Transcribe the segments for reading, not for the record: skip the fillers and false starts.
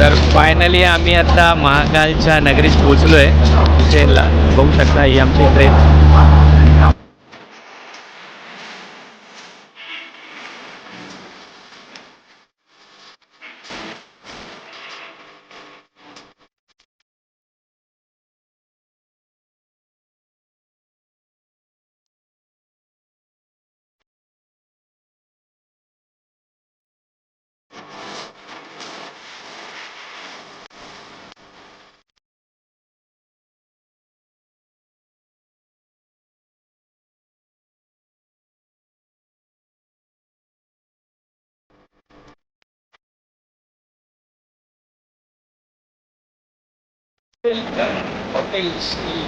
तर फायनली आम्ही आता महाकालच्या नगरीत पोहोचलो आहे ट्रेनला. बघू शकता ही आमची ट्रेन. हॉटेल श्री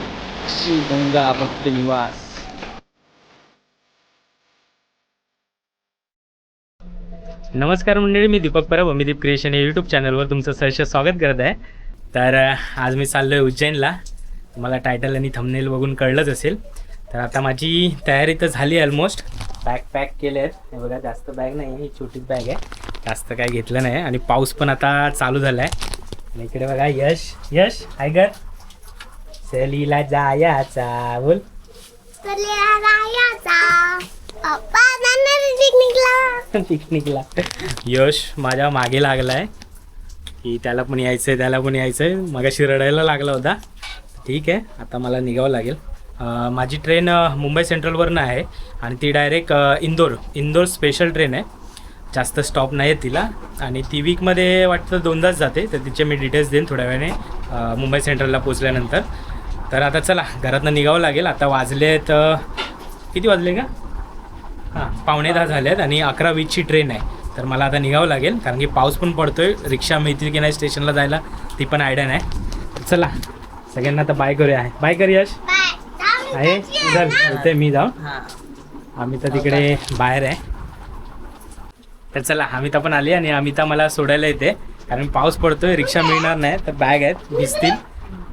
शिवगंगा भक्त निवास. नमस्कार मंडळी, मी दीपक परब, अमिदीप क्रिएशन या यूट्यूब चॅनलवर तुमचं सहर्ष स्वागत करत आहे. तर आज मी चाललो आहे उज्जैनला. मला टायटल आणि थंबनेल बघून कळलंच असेल. तर आता माझी तयारी तर झाली आहे ऑलमोस्ट. बॅग पॅक केले आहेत. हे बघा, जास्त बॅग नाही, ही छोटीच बॅग आहे, जास्त काय घेतलं नाही. आणि पाऊस पण आता चालू झाला आहे. आणि इकडे बघा यश हायगर सहलीला जायचा बोल. पिकनिकला यश माझ्या मागे लागलाय की त्याला पण यायचंय. मगाशी रडायला लागला होता. ठीक आहे, आता मला निघावं लागेल. माझी ट्रेन मुंबई सेंट्रलवरनं आहे आणि ती डायरेक्ट इंदोर स्पेशल ट्रेन आहे. जास्त स्टॉप नाही आहे तिला. आणि ती वीकमध्ये वाटतं 2दाच जाते. तर तिचे मी डिटेल्स देईन थोड्या वेळाने मुंबई सेंट्रलला पोचल्यानंतर. तर आता चला, घरातनं निघावं लागेल. आता वाजलेत किती वाजले का? 9:45 झाले आहेत आणि 11:20ची ट्रेन आहे. तर मला आता निघावं लागेल, कारण की पाऊस पण पडतोय. रिक्षा मिळतील की नाही स्टेशनला जायला ती पण आयडिया नाही. चला, सगळ्यांना आता बाय करूया. बाय कर यश. आहे इथे मी जाऊ. आम्ही तर तिकडे बाहेर आहे. तर चला, अमिता पण आली आणि अमिता मला सोडायला येते, कारण पाऊस पडतोय, रिक्षा मिळणार नाही. तर बॅग आहेत, भिजतील,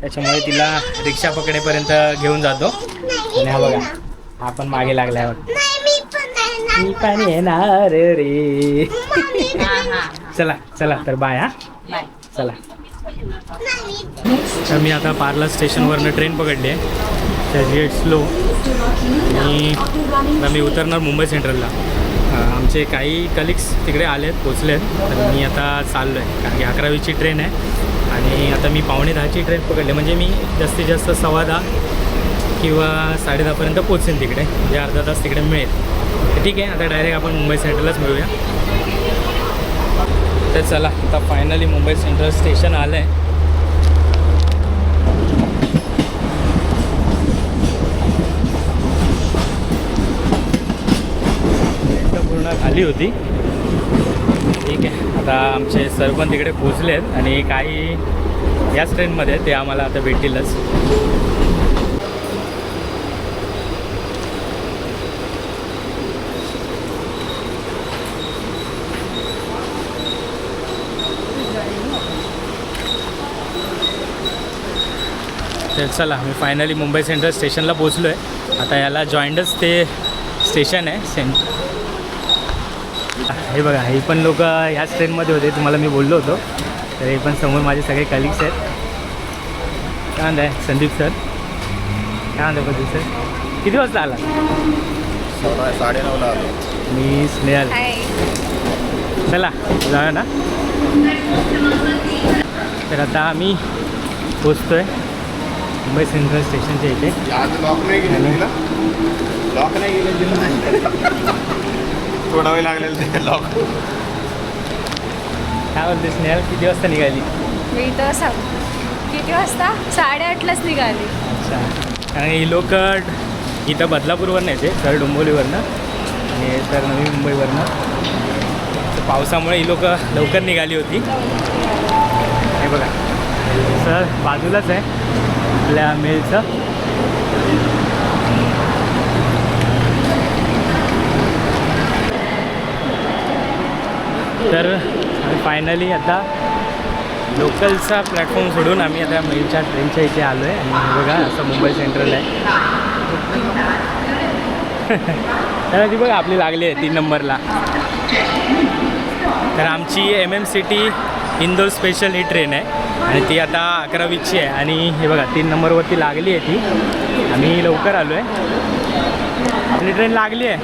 त्याच्यामुळे तिला रिक्षा पकडेपर्यंत घेऊन जातो. आणि हा बघा, हा पण मागे लागल्यावर मी पण येणार रे. चला तर बाय. चला. तर मी आता पार्ला स्टेशनवरनं ट्रेन पकडली आहे, त्याची स्लो. आणि मी उतरणार मुंबई सेंट्रलला. आमचे काही कलिग्स तिकडे आलेत, पोचलेत. तर मी आता चाललो आहे, कारण की 11:20ची ट्रेन आहे. आणि आता मी 9:45ची ट्रेन पकडली, म्हणजे मी जास्तीत जास्त 10:15 किंवा 10:30पर्यंत पोचेन तिकडे, म्हणजे अर्धा तास तिकडे मिळेल. ठीक आहे, आता डायरेक्ट आपण मुंबई सेंट्रललाच मिळूया. तर चला, आता फायनली मुंबई सेंट्रल स्टेशन आलं आहे. पूर्ण खाली होती. ठीक आहे, आता आमचे सर पण तिकडे पोचले आहेत आणि काही याच ट्रेनमध्ये ते आम्हाला आता भेटतीलच. तर चला, मी फायनली मुंबई सेंट्रल स्टेशनला पोचलो आहे. आता याला जॉईंडच ते स्टेशन आहे. हे बघा, हे पण लोक ह्याच ट्रेनमध्ये होते, तुम्हाला मी बोललो होतो. तर हे पण समोर माझे सगळे कलिग्स आहेत. काय म्हणताय संदीप सर? काय म्हणताय प्रदीप सर? किती वाजता आला? 9:30ला आलो. मी स्नेहल. चला जाऊया ना. तर आता आम्ही पोचतो आहे मुंबई सेंट्रल स्टेशनच्या इथे. लॉक नाही गेले, लॉक नाही गेले, थोडा वेळ लागलेला ते लॉक. काय बोलते स्नेहल, किती वाजता निघाली? मी तर किती वाजता? 8:30लाच निघाली. अच्छा, आणि ही लोक इथं बदलापूरवरनं येते, सर डोंबिवलीवरनं आणि सर नवी मुंबईवरनं. तर पावसामुळे ही लोक लवकर निघाली होती. हे बघा, सर बाजूलाच आहे आपल्या मेलचं. तर फायनली आता लोकलचा प्लॅटफॉर्म सोडून आम्ही आता मेलच्या ट्रेनच्या इथे आलो आहे. आणि हे बघा, असं मुंबई सेंट्रल आहे. तर ती बघा आपली लागली आहे 3 नंबरला. तर आमची MM सिटी इंदोर स्पेशल ही ट्रेन आहे आणि ती आता 11:20ची आहे आणि हे बघा 3 नंबरवरती लागली आहे ती. आम्ही लवकर आलो आहे. आपली ट्रेन लागली आहे.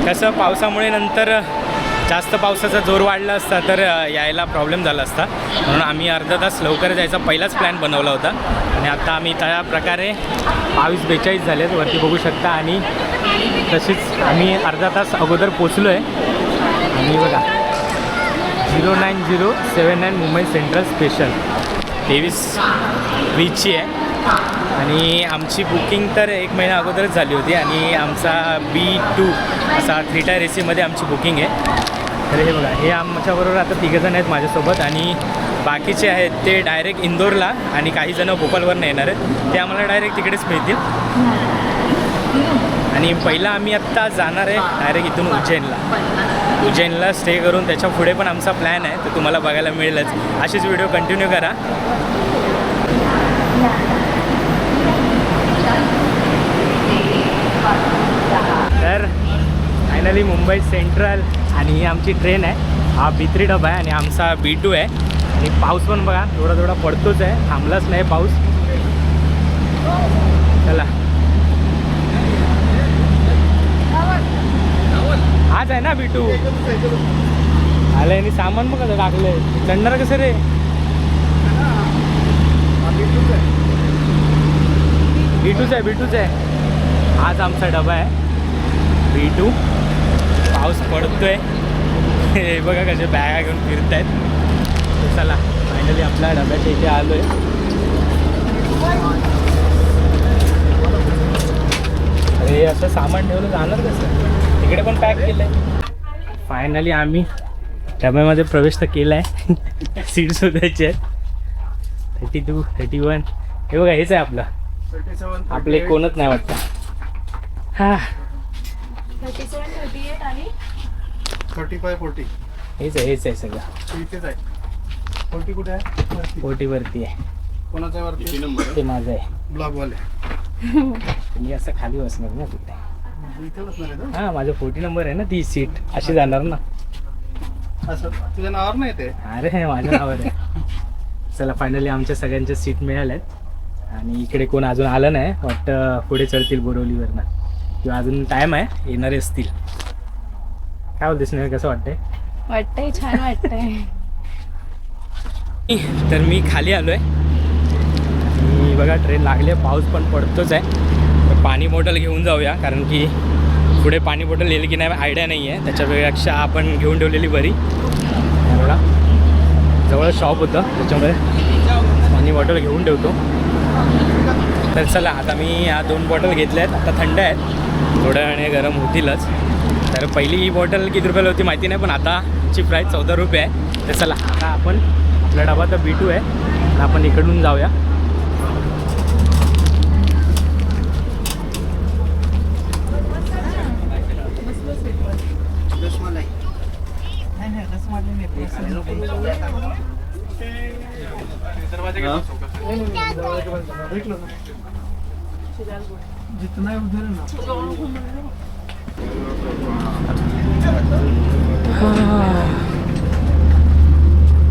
कसं पावसामुळे नंतर जास्त पावसाचा जोर वाढला असता तर यायला प्रॉब्लेम झाला असता, म्हणून आम्ही अर्धा तास लवकर जायचा पहिलाच प्लॅन बनवला होता. आणि आता आम्ही त्या प्रकारे 22:42 झालेत वरती बघू शकता आणि तशीच आम्ही अर्धा तास अगोदर पोचलो आहे. आणि बघा 09079 मुंबई सेंट्रल स्पेशल 23:20ची आहे आणि आमची बुकिंग तर 1 महिना अगोदरच झाली होती आणि आमचा B2 असा 3 टायर AC मध्ये आमची बुकिंग आहे. तर हे बघा हे आमच्याबरोबर आता 3 जण आहेत माझ्यासोबत आणि बाकीचे आहेत ते डायरेक्ट इंदोरला आणि काही जण भोपाळवरनं येणार आहेत, ते आम्हाला डायरेक्ट तिकडेच मिळतील. आणि पहिला आम्ही आत्ता जाणार आहे डायरेक्ट इथून उज्जैनला स्टे करून त्याच्या पुढे पण आमचा प्लॅन आहे, तर तुम्हाला बघायला मिळेलच. अशीच व्हिडिओ कंटिन्यू करा. तर फायनली मुंबई सेंट्रल आणि ही आमची ट्रेन आहे. हा B3 डबा आहे आणि आमचा B2 आहे. आणि पाऊस पण बघा थोडा थोडा पडतोच आहे, थांबलाच नाही पाऊस. चला आज आहे ना B2 आलं आणि सामान मग कसं टाकलं आहे, चढणार कसं रे? B2च आहे आज आमचा डबा आहे B2. पाऊस पडतोय, हे बघा कसे बॅगा घेऊन फिरत आहेत. चला फायनली आपल्या डब्याच्या इथे आलो आहे. अरे असं सामान ठेवलं जाणार कसं, तिकडे पण पॅक केलं आहे. फायनली आम्ही डब्यामध्ये प्रवेश तर केला आहे. सीट शोधायचे आहेत 32, 31. हे बघा हेच आहे आपलं. आपले कोणच नाही वाटतं. हां 37, 38 आणि 35, 40 हेच आहे सगळं. इथेच आहे. 40 कुठे आहे? 40 वरती आहे. कोणाच्या वरती नंबर? ते माझं आहे. ब्लॉगवाले. मी असं खाली बसणार ना तिथे. इथे बसणार आहे तो? हां माझं 40 नंबर आहे ना, ती सीट अशी जाणार ना. असं तुझ्या नावावर नाही ते? अरे माझ्या नावावर आहे. चला फायनली आमच्या सगळ्यांच्या सीट मिळाल्यात आणि इकडे कोण अजून आलं नाही वाटतं, पुढे चढतील बोरवलीवरनं किंवा अजून टाईम आहे येणारे असतील. काय बोलतेस नाही, कसं वाटतंय? छान वाटतंय. तर मी खाली आलो आहे. मी बघा ट्रेन लागली आहे, पाऊस पण पडतोच आहे. तर पाणी बॉटल घेऊन जाऊया, कारण की पुढे पाणी बॉटल येईल की नाही आयडिया नाही आहे. त्याच्यापेक्षा आपण घेऊन ठेवलेली बरी. एवढा जवळ शॉप होतं त्याच्यामुळे पाणी बॉटल घेऊन ठेवतो. तर चला आता मी ह्या 2 बॉटल घेतल्या आहेत. आता थंड आहेत, थोड्या वेळाने गरम होतीलच. तर पहिली ही बॉटल किती रुपयाला होती माहिती नाही, पण आताची प्राईस 14 रुपये आहे. तर चला आता आपण आपला डबा तर B2 आहे, तर आपण इकडून जाऊया. जितना है उधर ना.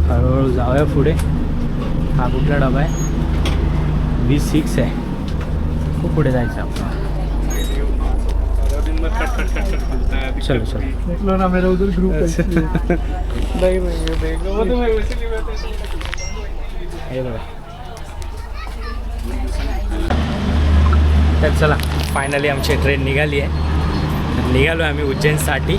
हळूहळू जाऊया पुढे. हा कुठला डबा आहे? B6 आहे. खूप पुढे जायचं आपण. चलो चलो. देखलो ना मेरा उधर ग्रुप है. नहीं देखो वो तो मैं वैसे नहीं बैठा. हे बघा. तर चला फायनली आमची ट्रेन निघाली आहे. निघालो आम्ही उज्जैनसाठी.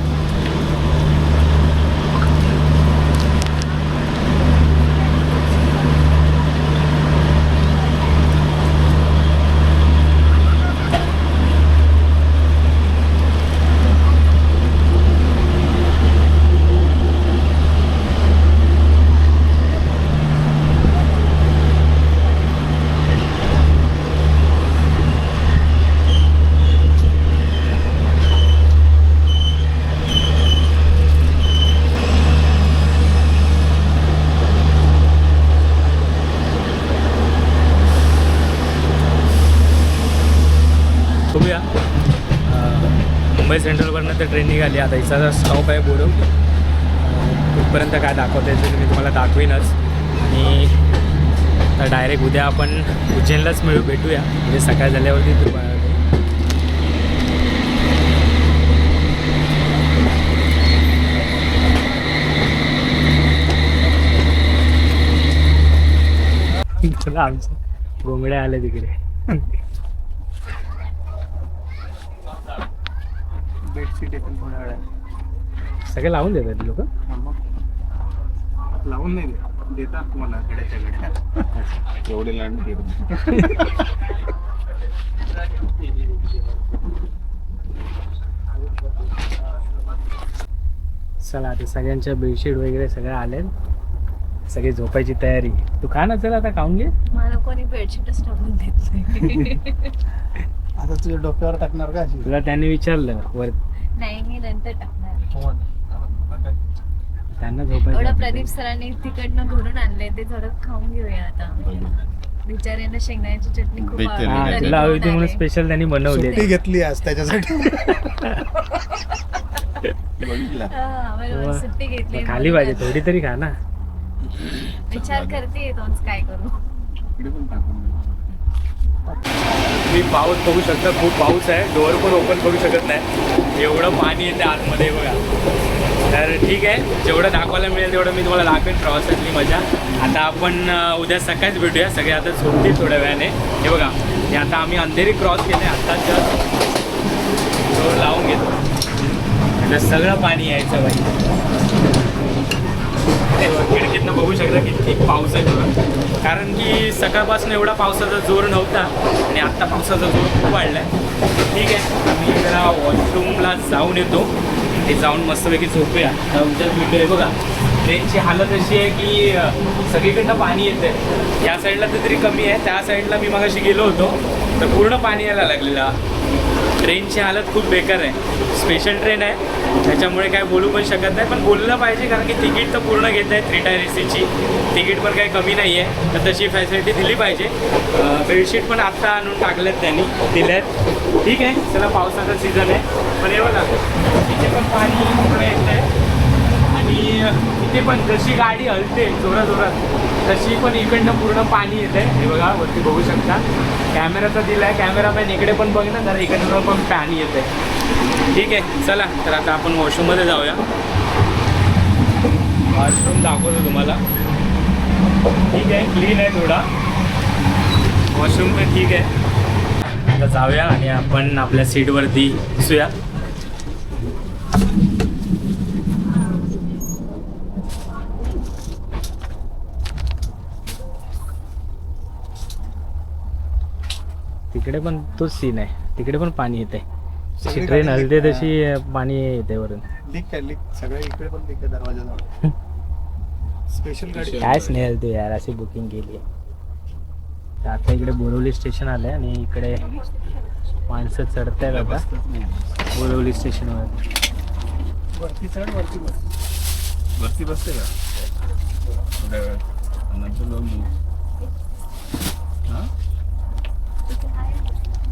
सेंट्रलवरनं तर ट्रेन निघाली. आता हिचा स्टॉप आहे बोरव. कुठपर्यंत काय दाखवता यायचं मी तुम्हाला दाखवीनच. आणि तर डायरेक्ट उद्या आपण उज्जैनलाच भेटूया. म्हणजे सकाळ झाल्यावरती तुम्हाला आमचं गोंगड्या आले तिकडे. बेडशीट येतील थोड्या वेळा. सगळे लावून देतात लोक. लावून नाही देतात तुम्हाला गड्याच्या गड्या. एवढे लांड चला आता सगळ्यांच्या बेडशीट वगैरे सगळं आले. सगळी झोपायची तयारी. तू खा ना, चल आता खाऊन घे. मला कोणी बेडशीटच टाकून देत नाही. आता तुझ्या डोक्यावर टाकणार का अशी? तुला त्यांनी विचारलं वर, नाही मी नंतर टाकणार. त्यांना एवढं झोपायचं. प्रदीप सरांनी तिकडनं घरून आणले ते थोडं खाऊन घेऊया आता. बिचाऱ्यांना शेंगदाण्याची चटणी खूप बिचारे. हा, आवडते. तुला हवी ती म्हणून स्पेशल त्यांनी बनवली. सुट्टी घेतली आज त्याच्यासाठी. हा, बरोबर. वा. सुट्टी घेतली. खाली पाहिजे थोडी तरी खा ना. विचार करते तोच काय करू. मी पाऊस बघू शकता, खूप पाऊस आहे. डोअर पण ओपन करू शकत नाही, एवढं पाणी येते आतमध्ये बघा. तर ठीक आहे, जेवढं दाखवायला मिळेल तेवढं मी तुम्हाला दाखवेन प्रवासातली मजा. आता आपण उद्या सकाळीच भेटूया. सगळे आता झोपतील थोड्या वेळाने. हे बघा, हे आता आम्ही अंधेरी क्रॉस केले. आत्ताच डोअर लावून घेतो. आता सगळं पाणी यायचं बाई. खिडकीतनं बघू शकता किती पाऊस आहे थोडं. कारण की सकाळपासून एवढा पावसाचा जोर नव्हता आणि आत्ता पावसाचा जोर खूप वाढला आहे. ठीक आहे, आम्ही जरा वॉशरूमला जाऊन येतो. ते जाऊन मस्तपैकी झोपूया. उद्याच भेटूया. बघा, ट्रेनची हालत अशी आहे की सगळीकडनं पाणी येतं आहे. या साईडला तर तरी कमी आहे, त्या साईडला मी मगाशी गेलो होतो तर पूर्ण पाणी यायला लागलेलं. ट्रेनची हालत खूप बेकार आहे. स्पेशल ट्रेन आहे त्याच्यामुळे काय बोलू पण शकत नाही, पण बोललं पाहिजे कारण की तिकीट तर पूर्ण घेत आहे. 3 टायर एसीची तिकीट पण काही कमी नाही आहे, तर तशी फॅसिलिटी दिली पाहिजे. बेडशीट पण आत्ता आणून टाकल्यात त्यांनी, दिल्यात. ठीक आहे, चला पावसाचा सीझन आहे. पण हे बघा, तिथे पण पाणी पूर्ण येत आहे आणि इथे पण जशी गाडी हलते जोरात तशी पण इकडनं पूर्ण पाणी येत आहे. हे बघा, वरती बघू शकता. कॅमेराचा दिला आहे, कॅमेरामॅन इकडे पण बघ ना जरा, इकडनं पण पाणी येत आहे. ठीक आहे, चला तर आता आपण वॉशरूममध्ये जाऊया. वॉशरूम दाखवतो तुम्हाला. ठीक आहे, क्लीन आहे थोडा वॉशरूम पण. ठीक आहे, आता जाऊया आणि आपण आपल्या सीटवरती बसूया. तिकडे पण तोच सीन आहे, तिकडे पण पाणी येते. जशी ट्रेन हलते तशी पाणी येते वरून. लीक आहे, लीक सगळ्या इकडे पण लीक आहे दरवाजाजवळ. स्पेशल गाडी काय स्नेहल तू यार, अशी बुकिंग केली आहे. तर आता इकडे बोरवली स्टेशन आलं आहे आणि इकडे माणसं चढत आहेत आता बोरवली स्टेशनवर. वरती चढ, वरती बस. वरती बसते का थोड्या वेळ नंतर जाऊन घेऊ.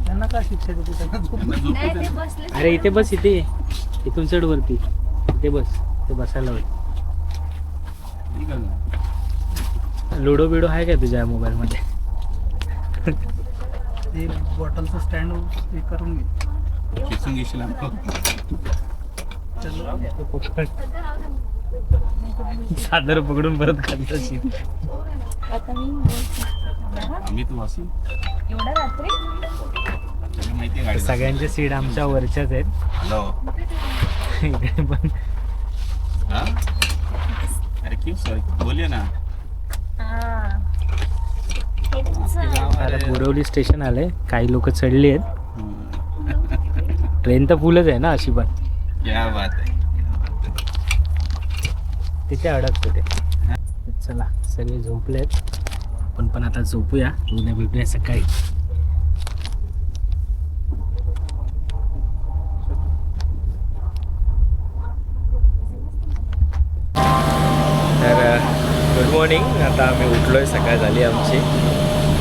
त्यांना काय शिक्षा देते? नाही ते बसले. अरे इथे बस, इथे इथून चढ वरती, इथे बस. ते बसायला होईल. लुडो बिडो आहे का तुझ्या मोबाईलमध्ये? ते बॉटलचं स्टँड हे करून घे. खेचून घेशील सादर पकडून परत खात असेल. आता मी आम्ही तू वाचू एवढ्या रात्री माहिती आहे गाडी. सगळ्यांचे सीट आमच्या वरच्याच आहेत. हॅलो, इकडे पण हाँ अरे क्यों सॉरी बोलिए ना. आता बोरवली स्टेशन आलंय. काही लोक चढली आहेत. ट्रेन तर फुलच आहे ना अशी पण. क्या बात है. तिथे अडकतो ते. चला सगळे झोपलेत, आपण पण आता झोपूया. उद्या भेटूया सकाळी. तर गुड मॉर्निंग. आता आम्ही उठलोय, सकाळ झाली आमची.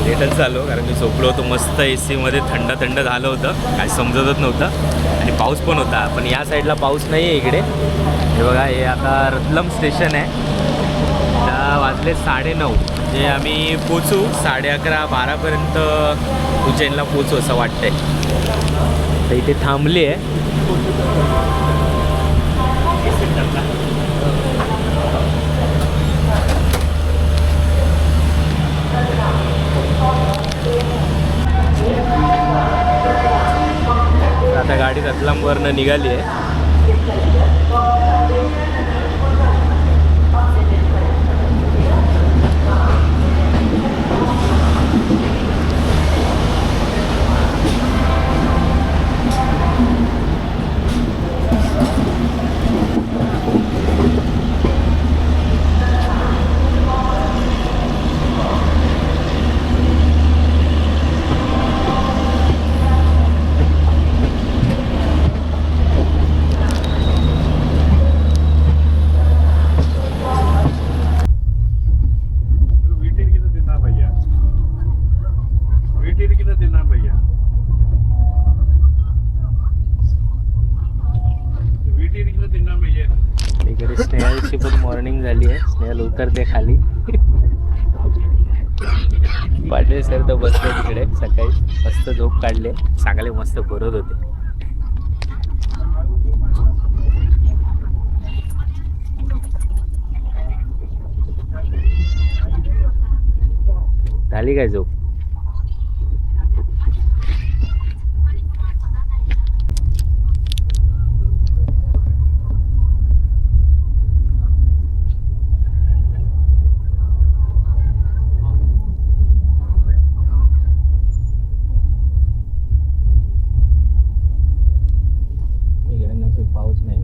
लेटच झालो कारण मी झोपलो होतो मस्त AC मध्ये, थंड थंड झालं होतं, काय समजतच नव्हतं आणि पाऊस पण होता. पण या साईडला पाऊस नाही आहे इकडे. हे बघा, हे आता रतलम स्टेशन आहे. आता वाजले 9:30, म्हणजे आम्ही पोचू 11:30 12पर्यंत उज्जैनला पोचू असं वाटतंय. तर इथे थांबली आहे. आता गाडी रतलामवरनं निघाली आहे. इकडे स्नेहलची पण मॉर्निंग झाली आहे. स्नेहल उतरते खाली. पाटील सर तर बसले तिकडे, सकाळी मस्त झोप काढले, चांगले मस्त भरत होते. झाली काय झोप? पाऊस नाही.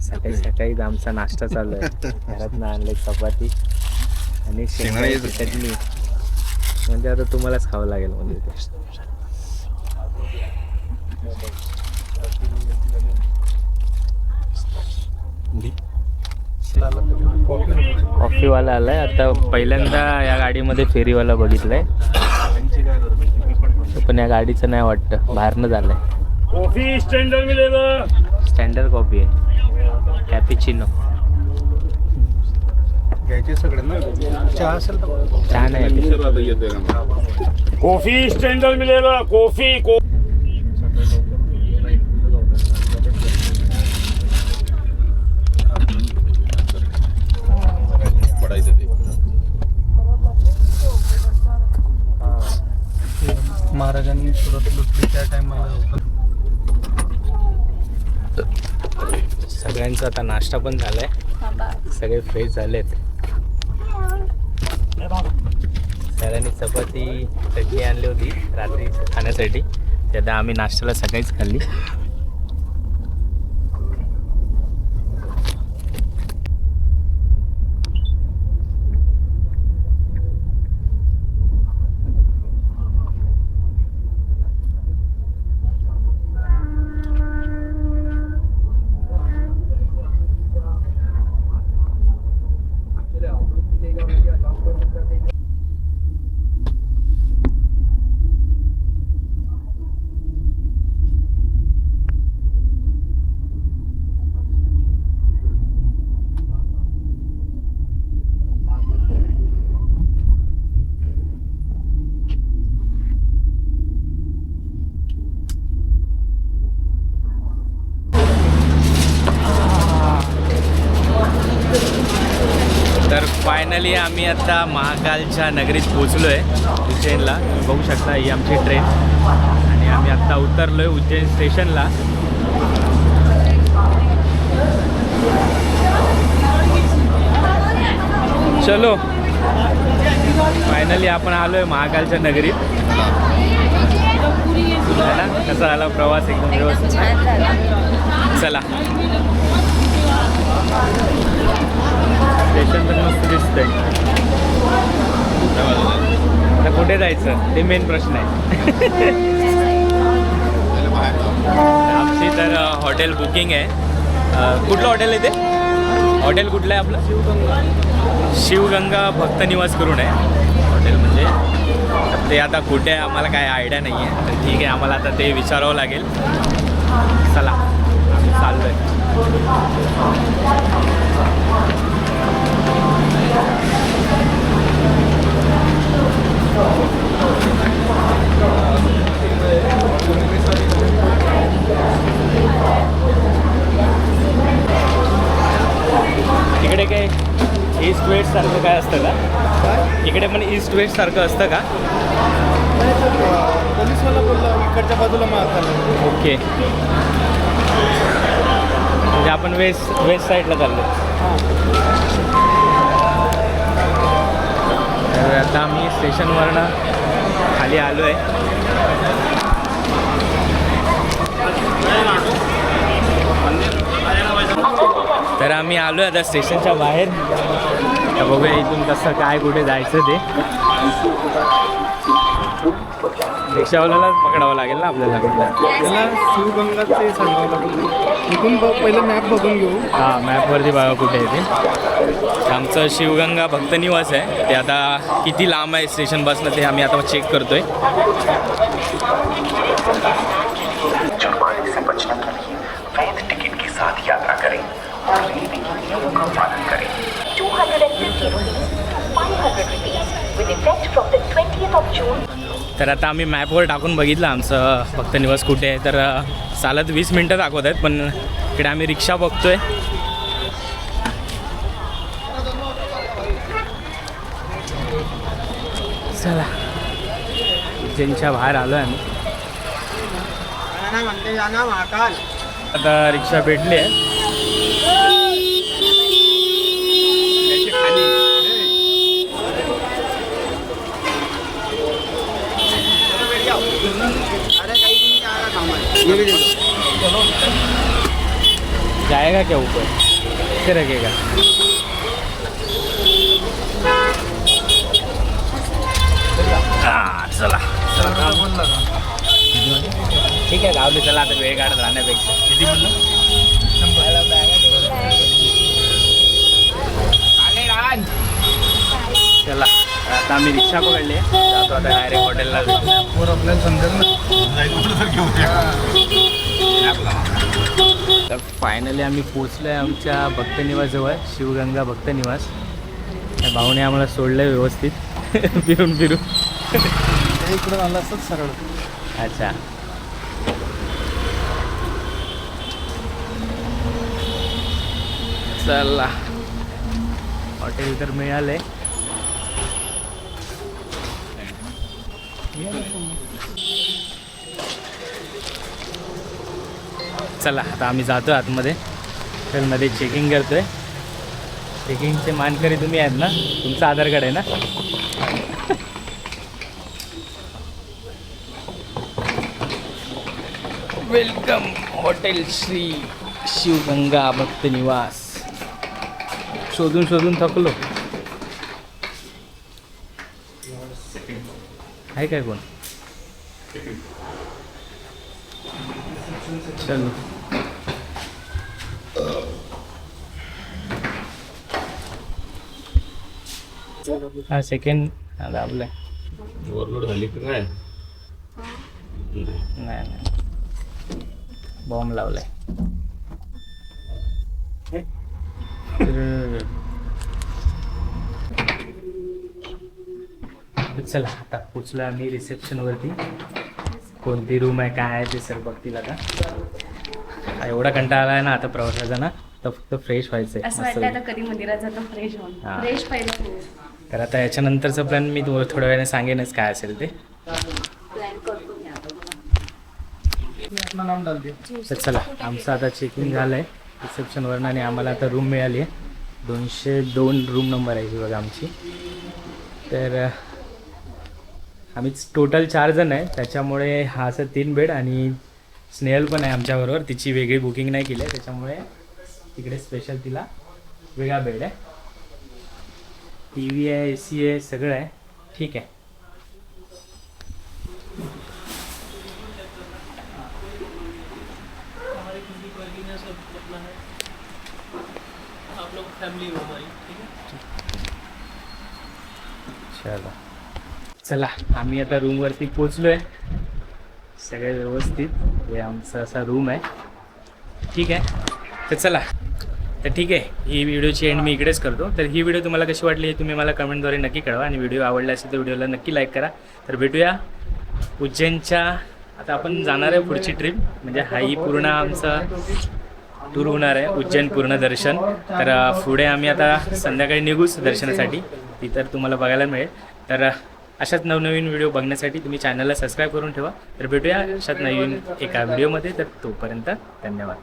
सकाळी सकाळी आमचा नाश्ता चालू आहे. घरातनं आणले चपाती आणि शेंगदाण्याची चटणी. म्हणजे आता तुम्हालाच खावं लागेल म्हणजे ते. कॉफीवाला आलाय आता. पहिल्यांदा या गाडीमध्ये फेरीवाला बघितलाय, पण या गाडीचं नाही वाटतं, बाहेरनं झालंय. कॉफी स्टँडर्ड मिळेल. स्टँडर्ड कॉफी आहे, कॅपिचिनो. घ्यायचे सगळे ना. चहा असेल तर चहा नाही. कॉफी स्टँडर्ड मिळेल. कॉफी महाराजांनी सुरत लुटली त्या टाइमला. सगळ्यांचा आता नाश्ता पण झालाय, सगळे फ्रेश झालेत. सरांनी चपाती चटणी आणली होती रात्री खाण्यासाठी, ते आता आम्ही नाश्त्याला सकाळीच खाल्ली. तर फायनली आम्ही आता महाकालच्या नगरीत पोचलो आहे उज्जैनला. तुम्ही बघू शकता ही आमची ट्रेन आणि आम्ही आत्ता उतरलो आहे उज्जैन स्टेशनला. चलो फायनली आपण आलो आहे महाकालच्या नगरीत. ना कसा झाला प्रवास? एकदम व्यवस्थित. चला स्टेशन तर मस्त दिसतंय. आता कुठे जायचं ते मेन प्रश्न आहे. आमची तर हॉटेल बुकिंग आहे. कुठलं हॉटेल आहे ते? हॉटेल कुठलं आहे आपलं? शिवगंगा भक्त निवास करून आहे हॉटेल. म्हणजे ते आता कुठे आहे आम्हाला काय आयडिया नाही आहे. तर ठीक आहे, आम्हाला आता ते विचारावं लागेल. चला आम्ही चाललो आहे. तिकडे काय ईस्ट वेस्ट सारखं काय असतं का? इकडे पण ईस्ट वेस्ट सारखं असतं का? पोलीसवाला बोलला इकडच्या बाजूला महाकाल. ओके, म्हणजे आपण वेस्ट साईडला चाललो. तर आता आम्ही स्टेशनवरनं खाली आलो आहे. तर आम्ही आलो आहे आता स्टेशनच्या बाहेर. तर बघूया इथून कसं काय कुठे जायचं ते. रिक्षावाल्यालाच पकडावं लागेल ना आपल्याला. त्याला शिवगंगाचे सांगावं लागेल. इथून पहिलं मॅप बघून घेऊ. हां, मॅपवरती बघा कुठे आहे ते. आमचं शिवगंगा भक्त निवास आहे. ते आता किती लांब आहे स्टेशन बसनं ते आम्ही आता चेक करतोय. जुर्माने से बचने के लिए वैध टिकट के साथ यात्रा करें और रेलवे के नियमों का पालन करें. 250 rupees, 500 rupees with effect from the 20th of June. तर आता आम्ही मॅपवर टाकून बघितलं आमचं भक्त निवास कुठे आहे. तर चालत 20 मिनटं दाखवत आहेत, पण इकडे आम्ही रिक्षा बघतोय. चला उज्जैनच्या बाहेर आलो आहे आम्ही. आता रिक्षा भेटली आहे. जाएगा क्या ऊपर से रखेगा? चला ठीक आहे, गावली. चला आता वेळ काढत राहण्यापेक्षा. किती म्हणलं? चला आता आम्ही रिक्षा पकडली. जातो आता डायरेक्ट हॉटेलला. आपल्याला समजेल तर फायनली आम्ही पोचलो आहे आमच्या भक्त निवासजवळ, शिवगंगा भक्त निवास. त्या भाऊने आम्हाला सोडलं आहे व्यवस्थित फिरून फिरून. इकडं आलं असंच सरळ. अच्छा, चला हॉटेल तर मिळाले. चला आता आम्ही जातो आतमध्ये. हॉटेलमध्ये चेकिंग करतोय. चेकिंगचे मानकरी तुम्ही आहेत ना? तुमचं आधार कार्ड आहे ना? वेलकम हॉटेल श्री शिवगंगा भक्त निवास. शोधून शोधून थकलो. आहे काय कोण? चलो हा सेकंड दाबलाय. ओव्हरलोड झाली का काय? नाही बॉम्ब लावलाय. चला आता पोचलो आम्ही रिसेप्शनवरती. कोणती रूम आहे काय आहे ते सर बघतील आता. एवढा कंटाळा आहे ना आता प्रवासाचा ना, तर फक्त फ्रेश व्हायचं असं वाटतं आता कधी मंदिरात जातो फ्रेश होऊन. हां. फ्रेश पाहिजे. तर आता याच्यानंतरचं प्लॅन मी थोड्या वेळाने सांगेनच काय असेल ते. प्लॅन करतो मी आता. अपना नाम डाल दे. तर चला आमचं आता चेकिंग झालं आहे रिसेप्शनवरनं आणि आम्हाला आता रूम मिळाली आहे. 202 रूम नंबर आहे ही बघा आमची. तर आम्ही टोटल 4 जण आहे, त्याच्यामुळे हा असं 3 बेड आणि स्नेहल पण आहे आमच्याबरोबर. तिची वेगळी बुकिंग नाही केली आहे, त्याच्यामुळे तिकडे स्पेशल तिला वेगळा बेड आहे. टी व्ही आहे, AC आहे, सगळं आहे. ठीक आहे. चला चला आम्ही आता रूमवरती पोचलोय. सगळे व्यवस्थित. हे आमचा असा रूम आहे. ठीक आहे. तर चला, तर ठीक आहे, ही व्हिडिओची एंड मी इकडेच करतो. तर ही व्हिडिओ तुम्हाला कशी वाटली हे तुम्ही मला कमेंटद्वारे नक्की कळवा. आणि व्हिडिओ आवडला असेल तर व्हिडिओला नक्की लाईक करा. तर भेटूया उज्जैनच्या. आता आपण जाणार आहे पुढची ट्रिप, म्हणजे हाही पूर्ण आमचा टूर होणार आहे, उज्जैन पूर्ण दर्शन. तर पुढे आम्ही आता संध्याकाळी निघूच दर्शनासाठी. ती तर तुम्हाला बघायला मिळेल. तर अशाच नवनवीन व्हिडिओ बघण्यासाठी तुम्ही चॅनलला सबस्क्राईब करून ठेवा. तर भेटूया अशाच नवीन एका व्हिडिओमध्ये. तर तोपर्यंत धन्यवाद.